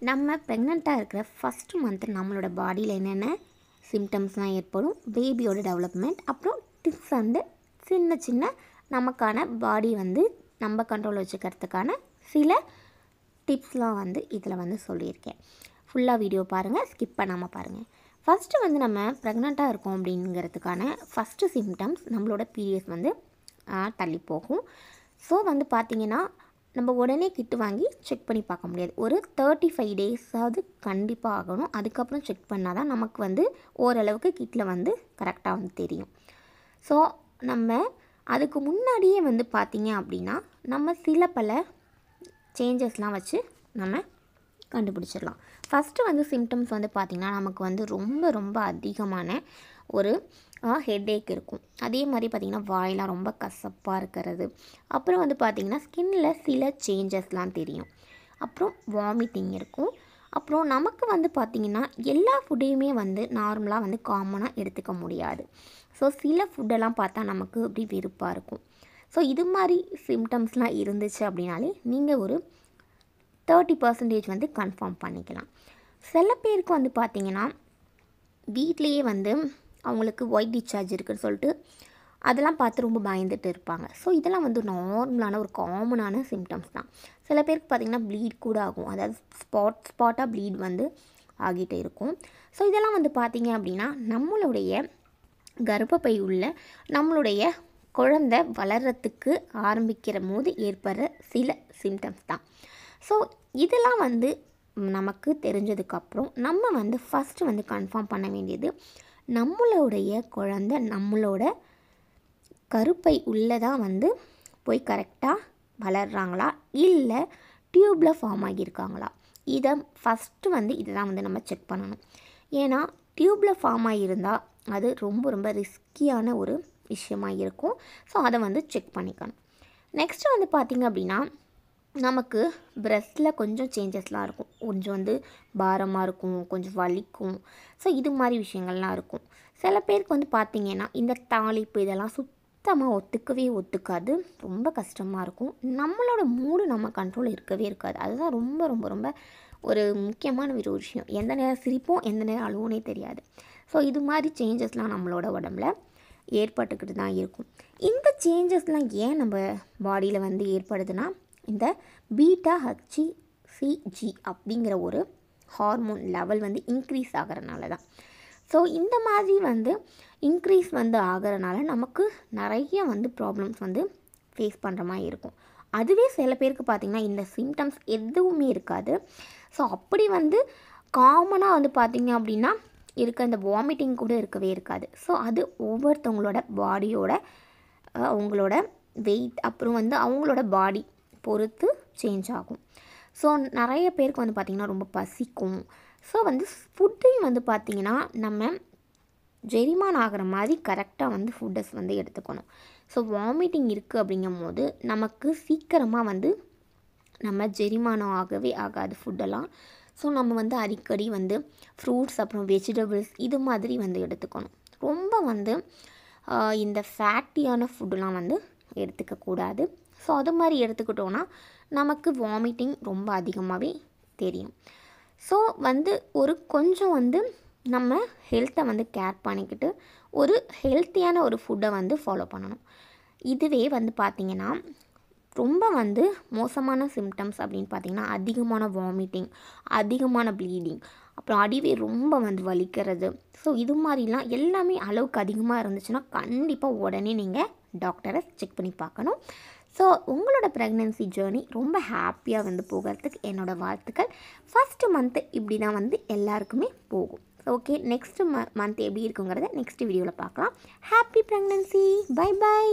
நம்ம ப்ரெக்னெண்ட்டாக இருக்கிற ஃபஸ்ட்டு மந்த்து நம்மளோட பாடியில் என்னென்ன சிம்டம்ஸ்லாம் ஏற்படும், பேபியோட டெவலப்மெண்ட், அப்புறம் டிப்ஸ் வந்து சின்ன சின்ன நமக்கான பாடி வந்து நம்ம கண்ட்ரோல் வச்சுக்கிறதுக்கான சில டிப்ஸ்லாம் வந்து இதில் வந்து சொல்லியிருக்கேன். ஃபுல்லாக வீடியோ பாருங்கள், ஸ்கிப் பண்ணாமல் பாருங்கள். ஃபஸ்ட்டு வந்து நம்ம ப்ரெக்னெண்ட்டாக இருக்கோம் அப்படிங்கிறதுக்கான ஃபஸ்ட்டு சிம்டம்ஸ் நம்மளோட பீரியட்ஸ் வந்து தள்ளி போகும். ஸோ வந்து பார்த்திங்கன்னா நம்ம உடனே கிட்டு வாங்கி செக் பண்ணி பார்க்க முடியாது. ஒரு 35 டேஸாவது கண்டிப்பாக ஆகணும். அதுக்கப்புறம் செக் பண்ணால் தான் நமக்கு வந்து ஓரளவுக்கு கிட்டில் வந்து கரெக்டாக வந்து தெரியும். ஸோ நம்ம அதுக்கு முன்னாடியே வந்து பார்த்திங்க அப்படின்னா நம்ம சில பல சேஞ்சஸ்லாம் வச்சு நம்ம கண்டுபிடிச்சிடலாம். ஃபஸ்ட்டு வந்து சிம்டம்ஸ் வந்து பார்த்திங்கன்னா நமக்கு வந்து ரொம்ப ரொம்ப அதிகமான ஒரு ஹெட்டேக் இருக்கும். அதே மாதிரி பார்த்திங்கன்னா வாயெலாம் ரொம்ப கசப்பாக இருக்கிறது. அப்புறம் வந்து பார்த்திங்கன்னா ஸ்கின்னில் சில சேஞ்சஸ்லாம் தெரியும். அப்புறம் வாமிட்டிங் இருக்கும். அப்புறம் நமக்கு வந்து பார்த்திங்கன்னா எல்லா ஃபுட்டையுமே வந்து நார்மலாக வந்து காமனாக எடுத்துக்க முடியாது. ஸோ சில ஃபுட்டெல்லாம் பார்த்தா நமக்கு அப்படி வெறுப்பாக இருக்கும். ஸோ இது மாதிரி சிம்டம்ஸ்லாம் இருந்துச்சு அப்படின்னாலே நீங்கள் ஒரு 30% வந்து கன்ஃபார்ம் பண்ணிக்கலாம். சில பேருக்கு வந்து பார்த்திங்கன்னா வீட்லேயே வந்து அவங்களுக்கு ஒயிட் டிஸ்சார்ஜ் இருக்குதுன்னு சொல்லிட்டு அதெல்லாம் பார்த்து ரொம்ப பயந்துட்டு இருப்பாங்க. ஸோ இதெல்லாம் வந்து நார்மலான ஒரு காமனான சிம்டம்ஸ் தான். சில பேருக்கு பார்த்திங்கன்னா ப்ளீட் கூட ஆகும். அதாவது ஸ்பாட்டாக ப்ளீட் வந்து ஆகிட்டு இருக்கும். ஸோ இதெல்லாம் வந்து பார்த்திங்க அப்படின்னா நம்மளுடைய கர்ப்பப்பை உள்ள நம்மளுடைய குழந்தை வளர்கிறதுக்கு ஆரம்பிக்கிற போது ஏற்படுற சில சிம்டம்ஸ் தான். ஸோ இதெல்லாம் வந்து நமக்கு தெரிஞ்சதுக்கப்புறம் நம்ம வந்து ஃபஸ்ட்டு வந்து கன்ஃபார்ம் பண்ண வேண்டியது நம்மளுடைய குழந்தை நம்மளோட கருப்பை உள்ளதான் வந்து போய் கரெக்டாக வளர்கிறாங்களா இல்லை டியூப்பில் ஃபார்ம் ஆகியிருக்காங்களா, இதை ஃபஸ்ட்டு வந்து இதெல்லாம் வந்து நம்ம செக் பண்ணணும். ஏன்னா டியூப்பில் ஃபார்ம் ஆகியிருந்தால் அது ரொம்ப ரொம்ப ரிஸ்கியான ஒரு விஷயமாக இருக்கும். ஸோ அதை வந்து செக் பண்ணிக்கணும். நெக்ஸ்ட்டு வந்து பார்த்திங்க அப்படின்னா நமக்கு ப்ரெஸ்ட்டில் கொஞ்சம் சேஞ்சஸ்லாம் இருக்கும். கொஞ்சம் வந்து பாரமாக இருக்கும், கொஞ்சம் வலிக்கும். ஸோ இது மாதிரி விஷயங்கள்லாம் இருக்கும். சில பேருக்கு வந்து பார்த்திங்கன்னா இந்த தாளிப்பு இதெல்லாம் சுத்தமாக ஒத்துக்காது. ரொம்ப கஷ்டமாக இருக்கும். நம்மளோட மூடு நம்ம கண்ட்ரோல் இருக்கவே இருக்காது. அதுதான் ரொம்ப ரொம்ப ரொம்ப ஒரு முக்கியமான ஒரு விஷயம். எந்த நேரம் சிரிப்போம், எந்த நேரம் அழுவோனே தெரியாது. ஸோ இது மாதிரி சேஞ்சஸ்லாம் நம்மளோட உடம்புல ஏற்பட்டுக்கிட்டு தான் இருக்கும். இந்த சேஞ்சஸ்லாம் ஏன் நம்ம பாடியில் வந்து ஏற்படுதுன்னா இந்த பீட்டா-HCG அப்படிங்கிற ஒரு ஹார்மோன் லெவல் வந்து இன்க்ரீஸ் ஆகிறனால தான். ஸோ இந்த மாதிரி வந்து இன்க்ரீஸ் வந்து ஆகிறனால நமக்கு நிறைய வந்து ப்ராப்ளம்ஸ் வந்து ஃபேஸ் பண்ணுற மாதிரி இருக்கும். அதுவே சில பேருக்கு பார்த்திங்கன்னா இந்த சிம்டம்ஸ் எதுவுமே இருக்காது. ஸோ அப்படி வந்து காமனாக வந்து பார்த்திங்க அப்படின்னா இருக்க இந்த வாமிட்டிங் கூட இருக்கவே இருக்காது. ஸோ அது ஒவ்வொருத்தவங்களோட பாடியோட அவங்களோட வெயிட் அப்புறம் வந்து அவங்களோட பாடி பொறுத்து சேஞ்ச் ஆகும். ஸோ நிறைய பேருக்கு வந்து பார்த்திங்கன்னா ரொம்ப பசிக்கும். ஸோ வந்து ஃபுட்டையும் வந்து பார்த்திங்கன்னா நம்ம ஜெரிமான் ஆகிற மாதிரி கரெக்டாக வந்து ஃபுட்டஸ் வந்து எடுத்துக்கணும். ஸோ வாமிட்டிங் இருக்குது அப்படிங்கும் போது நமக்கு சீக்கிரமாக வந்து நம்ம ஜெரிமானம் ஆகவே ஆகாது ஃபுட்டெல்லாம். ஸோ நம்ம வந்து அடிக்கடி வந்து ஃப்ரூட்ஸ் அப்புறம் வெஜிடபிள்ஸ் இது மாதிரி வந்து எடுத்துக்கணும். ரொம்ப வந்து இந்த ஃபேட்டியான ஃபுட்டெலாம் வந்து எடுத்துக்கக்கூடாது. ஸோ அது மாதிரி எடுத்துக்கிட்டோன்னா நமக்கு வாமிட்டிங் ரொம்ப அதிகமாகவே தெரியும். ஸோ வந்து ஒரு கொஞ்சம் வந்து நம்ம ஹெல்த்தை வந்து கேர் பண்ணிக்கிட்டு ஒரு ஹெல்த்தியான ஒரு ஃபுட்டை வந்து ஃபாலோ பண்ணணும். இதுவே வந்து பார்த்திங்கன்னா ரொம்ப வந்து மோசமான சிம்டம்ஸ் அப்படின்னு பார்த்திங்கன்னா அதிகமான வாமிட்டிங், அதிகமான ப்ளீடிங், அப்புறம் அடிவே ரொம்ப வந்து வலிக்கிறது. ஸோ இது மாதிரிலாம் எல்லாமே அளவுக்கு அதிகமாக இருந்துச்சுன்னா கண்டிப்பாக உடனே நீங்கள் டாக்டரை செக் பண்ணி பார்க்கணும். ஸோ உங்களோட ப்ரெக்னென்சி ஜேர்னி ரொம்ப ஹாப்பியாக வந்து போகிறதுக்கு என்னோடய வாழ்த்துக்கள். ஃபஸ்ட்டு மந்த்து இப்படி தான் வந்து எல்லாருக்குமே போகும். ஓகே, நெக்ஸ்ட்டு மந்த் எப்படி இருக்குங்கிறத நெக்ஸ்ட் வீடியோவில் பார்க்கலாம். Happy pregnancy. Bye by.